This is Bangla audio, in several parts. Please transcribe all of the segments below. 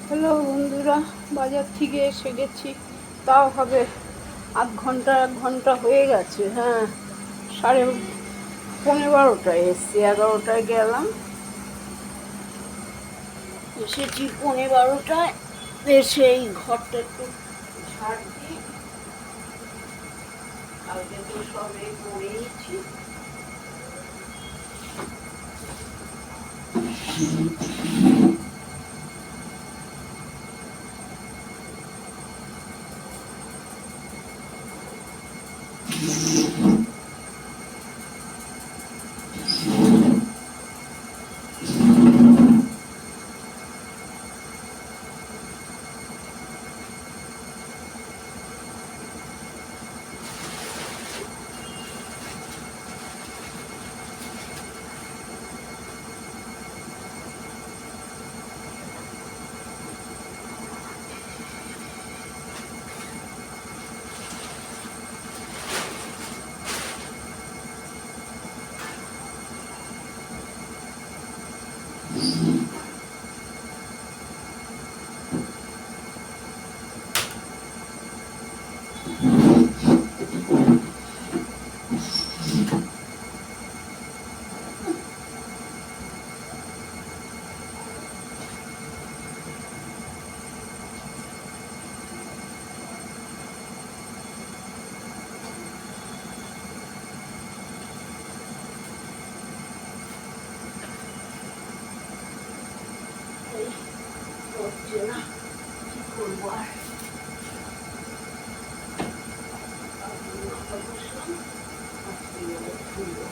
হ্যালো বন্ধুরা, বাজার থেকে এসে গেছি। তাও হবে আধ ঘন্টা 1 ঘন্টা হয়ে গেছে। হ্যাঁ, 11:45 এসছি, 11টায় গেলাম, এসেছি 11:45। এসে এই ঘরটা একটু ঝাড় দিই। কালকে তো সবে করেইছি। এই হচ্ছে না, কি করবো আর। বসলাম, আজকে খুলবো।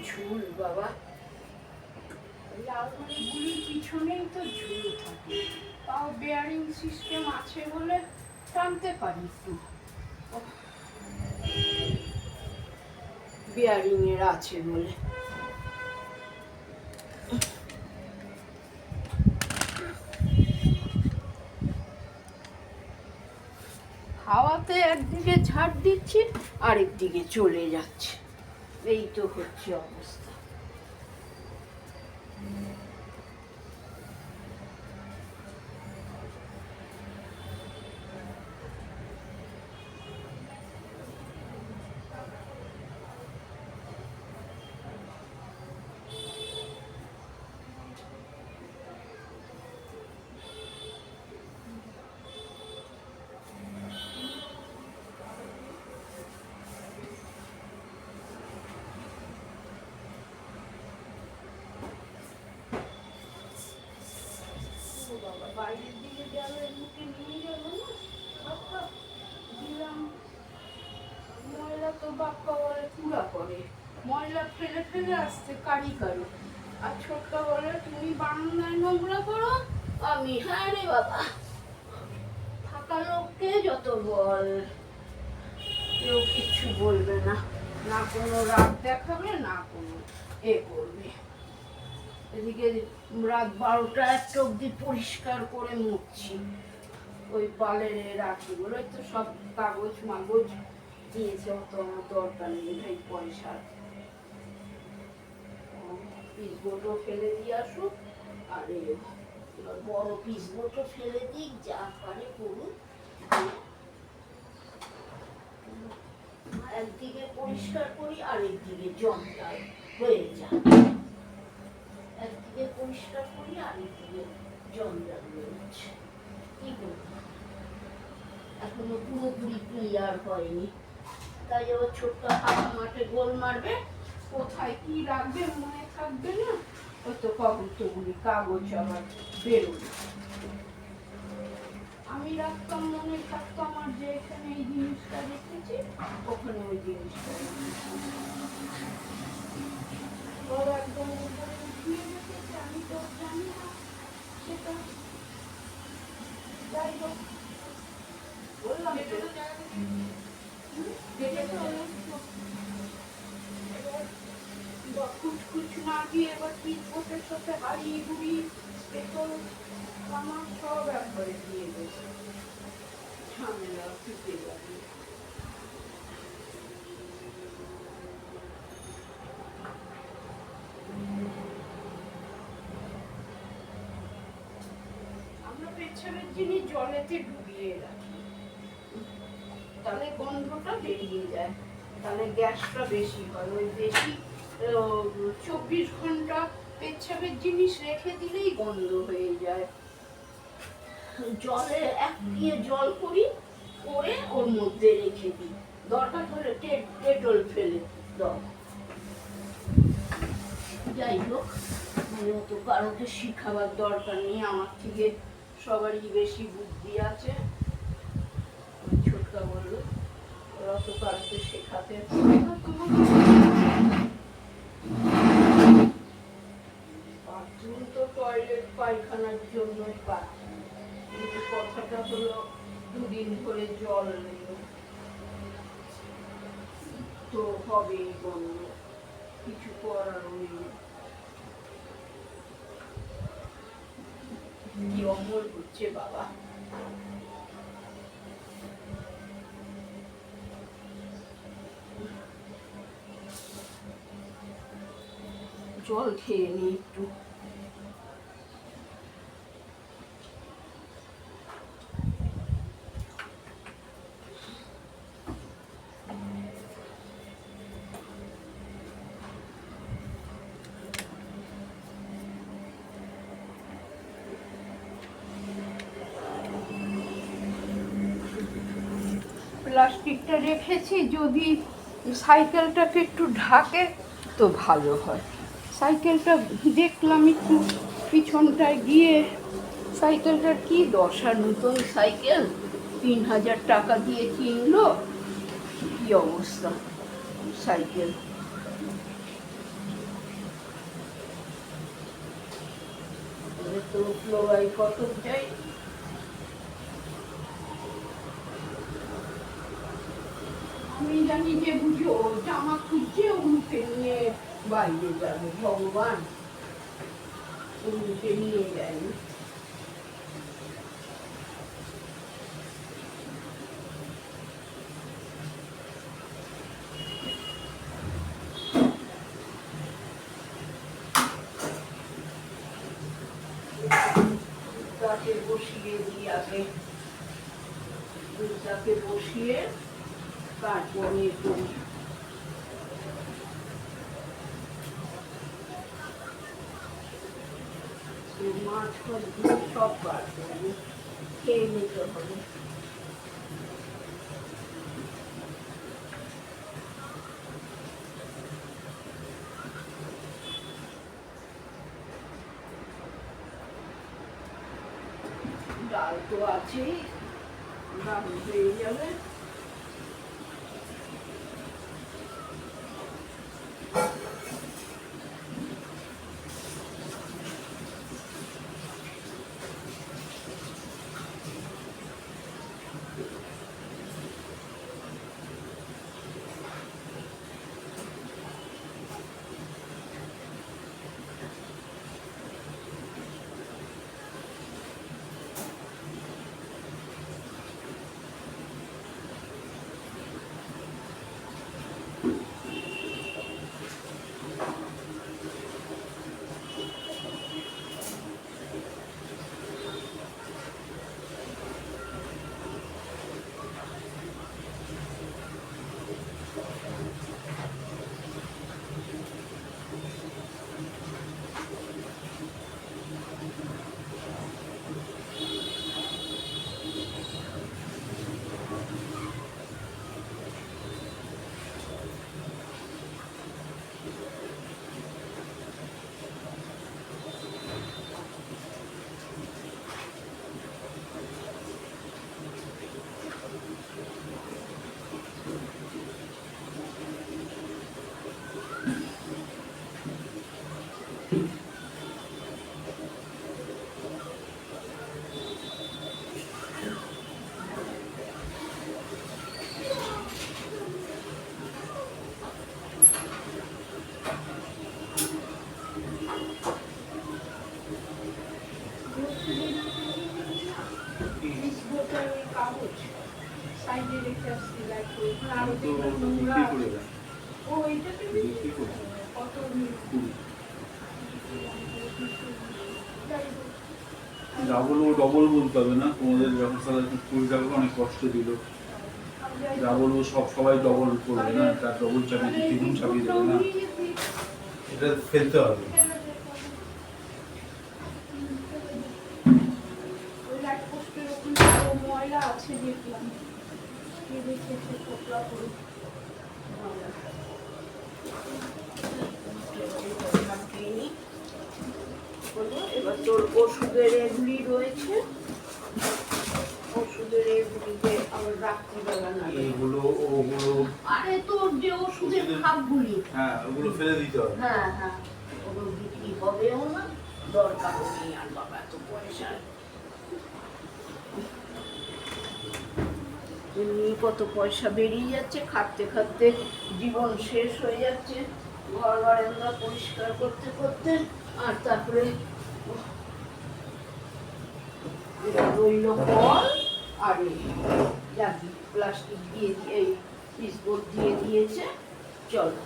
ঝুল বাবা, ওই আলমারিগুলির পিছনেই তো ঝুল থাকে। তাও বেয়ারিং সিস্টেম আছে বলে টানতে পারি একটু, বেয়ারিং এর আছে বলে। হাওয়াতে একদিকে ঝাড় দিচ্ছি, আরেকদিকে চলে যাচ্ছে, এই তো হচ্ছে অবস্থা। বাইরের দিকে গেল, এমনিতে নিয়ে গেল না, বাপ্পা দিলাম। ময়লা তো বাপ্পা বলে পুরা করে, ময়লা ফেলে ফেলে আসছে কারি কারি। আর ছোট্ট বলে তুমি বারান্দায় নোংরা করো, আমি হ্যাঁ রে বাবা, থাকা লোককে যত বল, কেউ কিচ্ছু বলবে না, না কোনো রাগ দেখাবে, না কোনো এ করবে। এদিকে রাত 12টা 1টা অব্দি পরিষ্কার করে মুছছি, ওই বালের রাখিগুলো তো সব কাগজ মাগজ দিয়েছে, অত আমার দরকার নেই ভাই পয়সার। পিসবোর্ডও ফেলে দিয়ে আসুক, আর বড় পিসবোর্ডও ফেলে দিক, যা পারে করুন। একদিকে পরিষ্কার করি, আরেকদিকে জঞ্জাল হয়ে যায়। একদিকে পরিষ্কার করি, আরেকদিকে জঞ্জাল হয়ে যাচ্ছে। কি করবো, এখনো পুরোপুরি ক্লিয়ার হয়নি। তাই আবার ছোট্ট হাওয়া মাঠে গোল মারবে, কোথায় কি রাখবে মনে থাকবে না, ওই তো কতগুলি কাগজ আবার বেরোবে। আমি রাখতাম, মনে থাকতো আমার যে এখানে এই জিনিসটা রেখেছি, ওখানে ওই জিনিসটা একদম উপরে উঠিয়ে রেখেছি, আমি তো জানি না সেটা। যাই হোক, বললাম কুচকুচ না দিয়ে এবার পিসবোর্ডের সাথে হাড়ি হুড়ি পেট্রোল আমার সব একবারে দিয়ে দেবে, ঝামেলা ফিতে যাবে। আমরা পেছনের জিনিস জলেতে ডুবিয়ে রাখি, তাহলে গন্ধটা বেরিয়ে যায়, তাহলে গ্যাসটা বেশি হয়। ওই বেশি 24 ঘন্টা পেচ্ছাপের জিনিস রেখে দিলেই গন্ধ হয়ে যায়। জলে 1 দিয়ে জল করি, করে ওর মধ্যে রেখে দিই, দরকার হলে ডেটল ফেলে দাও। যাই হোক, অত কারোকে শিখাবার দরকার নেই, আমার থেকে সবারই বেশি বুদ্ধি আছে। ছোটকা বললো ওরা তো কারোকে শেখাতে, বাথরুম তো টয়লেট পায়খানার জন্যই পায়, কিন্তু কথাটা হলো 2 দিন ধরে জল নেই তো হবেই গন্ধ, কিছু করার নেই। কি অমল হচ্ছে বাবা। জল খেয়ে নি একটু। প্লাস্টিকটা রেখেছি, যদি সাইকেলটাকে একটু ঢাকে তো ভালো হয়। সাইকেলটা দেখলাম একটু পিছনটায় গিয়ে, সাইকেলটার কি দশা, নতুন সাইকেল 3000 টাকা দিয়ে কিনলো, কি অবস্থা সাইকেল। তো ফ্লোরাই কত চাই আমি জানি যে বুঝো জামা খুঁজছে ওগুলোকে নিয়ে বাইরে যাবে ভগবান ওগুলোকে নিয়ে যায়নি দুধটাকে বসিয়ে দিই আগে দুধটাকে বসিয়ে তারপরে করি মাছ ফাছগুলো সব বার করবো খেয়ে নিতে হবে ডাল তো আছেই ডাল হয়ে যাবে ডাবল ও ডবল বলতে হবে না তোমাদের যখন সারা কুড়িটাকে অনেক কষ্ট দিল ডাবল ও সবাই ডবল করবে না তার ডবল চাপিয়ে দ্বিগুণ চাপিয়ে দেবে না এটা ফেলতে হবে ময়লা আছে দেখলাম এবার তোর ওষুধের এগুলি রয়েছে ওষুধের এগুলিকে আবার রাত্রিবেলা না এইগুলো ওগুলো আরে তোর যে ওষুধের খাপগুলি হ্যাঁ ওগুলো ফেলে দিতে হবে হ্যাঁ হ্যাঁ ওগুলো বিক্রি হবেও না দরকারও নেই আর বাবা এত পয়সা এমনি কত পয়সা বেরিয়ে যাচ্ছে খাটতে খাটতে জীবন শেষ হয়ে যাচ্ছে ঘর বারান্দা পরিষ্কার করতে করতে আর তারপরে রইল ফল আর প্লাস্টিক দিয়ে এই পিসবোর্ড দিয়ে দিয়েছে চলো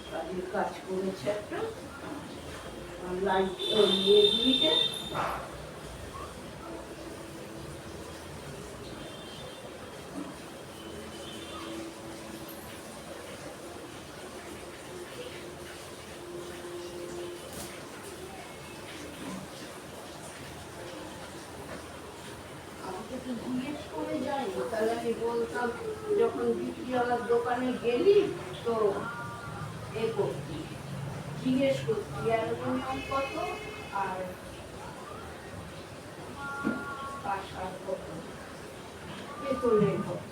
কাজের কাজ করেছে একটা লাইট এগুলিকে জিজ্ঞেস করে যায়নি তাহলে আমি বলতাম যখন বিক্রিওয়ালার দোকানে গেলি তো এ করতি জিজ্ঞেস করতি অ্যালুমিনিয়াম কত আর কাঁসার কত পেতলের কত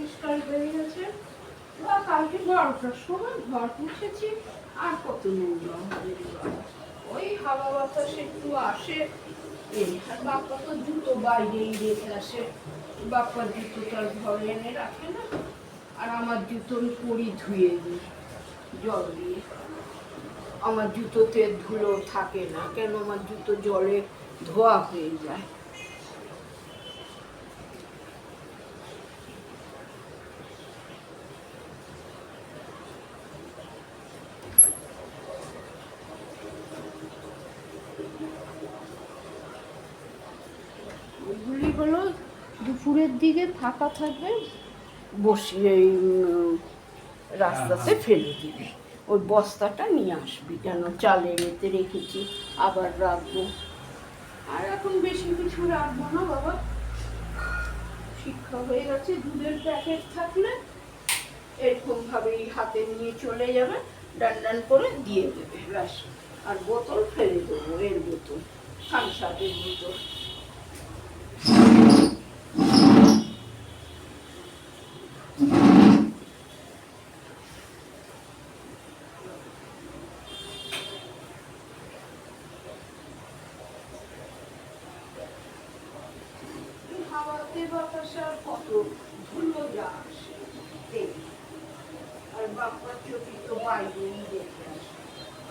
পরিষ্কার হয়ে গেছে। বা কালকে 12টার সময় ঘর মুছেছি, আর কত নোংরা হবে বাবা। ওই হাওয়া বাতাস একটু আসে, এই আর বাপ্পা তো জুতো বাইরেই রেখে আসে। বাপ্পার জুতো তার ঘরে এনে রাখে না, আর আমার জুতো আমি পরি ধুয়ে দিই জল দিয়ে। আমার জুতোতে ধুলো থাকে না, কেন আমার জুতো জলে ধোয়া হয়ে যায়। ওইগুলি হলো দুপুরের দিকে ফাঁকা থাকবে, বসিয়ে রাস্তাতে ফেলে দিবি। ওই বস্তাটা নিয়ে আসবি, কেন চালের এতে রেখেছি, আবার রাখবো। আর এখন বেশি কিছু রাখবো না বাবা, শিক্ষা হয়ে গেছে। দুধের প্যাকেট থাকলে এরকম ভাবেই হাতে নিয়ে চলে যাবে, ডান ডান করে দিয়ে দেবে ব্যাস। আর বোতল ফেলে দেবো, এর বোতল, থামসাপের বোতল। হাওয়াতে বাতাসে আর কত ধুলো যা আসে, আর বাপ্পার চটি তো বাইরেই রেখে আসে,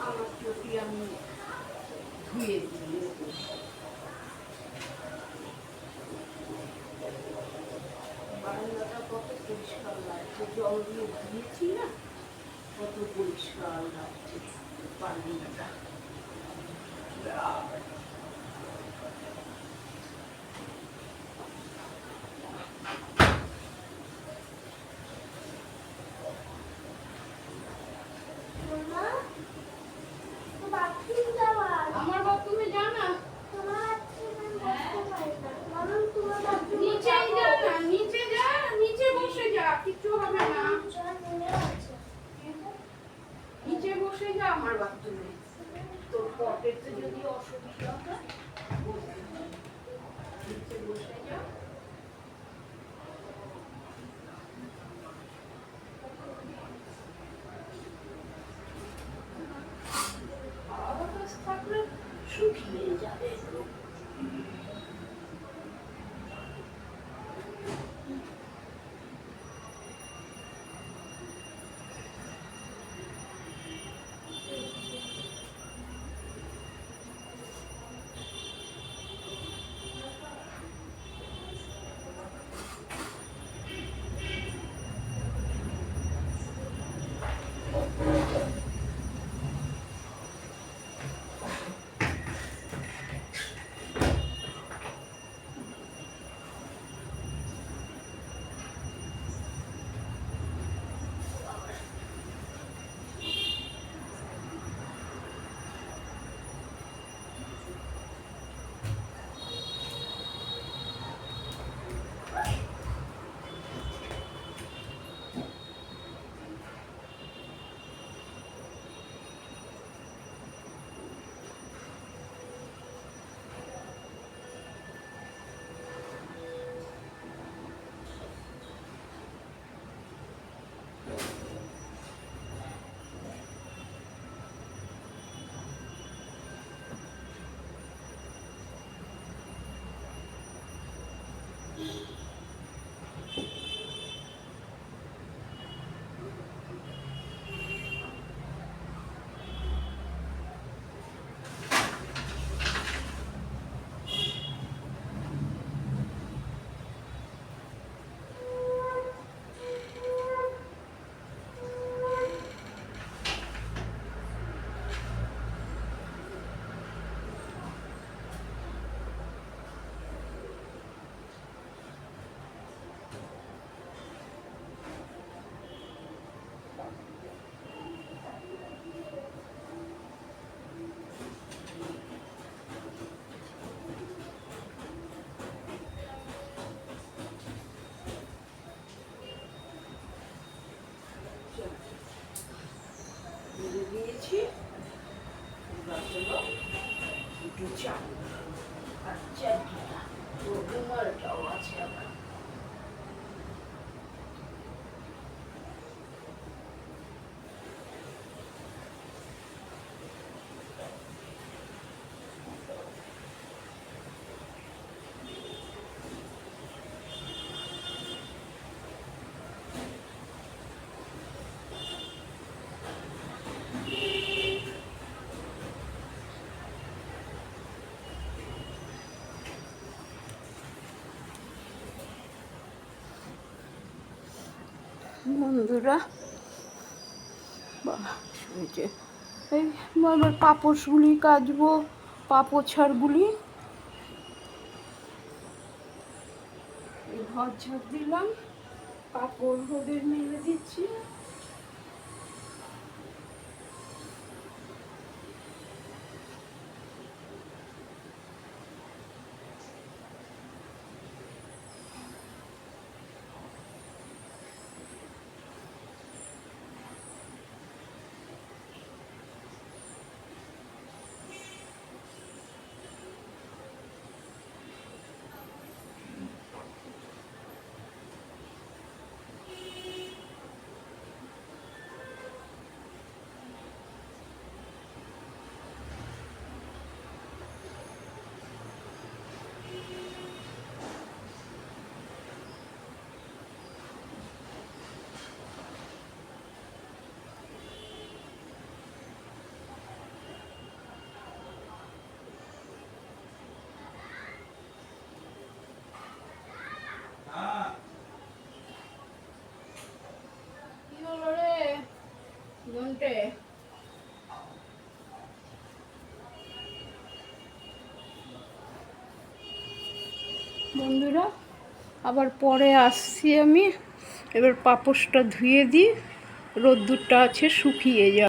আমার চটি আমি ধুয়ে দিয়ে বারান্দাটা কত পরিষ্কার লাগছে, জল দিয়ে ধুয়েছি না, কত পরিষ্কার লাগছে বারান্দাটা। আমার বাথরুমে যা না, নিচেই যা না, নিচে যা, নিচে বসে যা, কিছু হবে না। নিচে বসে যা আমার বাথরুমে, তোর পটেতে যদি অসুবিধা হয় নিচে বসে যা। আওয়াজ থাকলে শুকিয়ে যাবে। দিয়েছি, একটু চা আর চাটনিটা, রুমালটাও আছে আবার। বন্ধুরা, এই যে এই আবার পাপোশগুলি কাচবো, পাপোছাড়গুলি ঘর ঝাড় দিলাম, কাপড় রোদে মেলে দিচ্ছি। কি হলো রে ঘন্টে? বন্ধুরা, আবার পরে আসছি আমি। এবার পাপোশটা ধুয়ে দিই, রোদ্দুরটা আছে শুকিয়ে যাবে।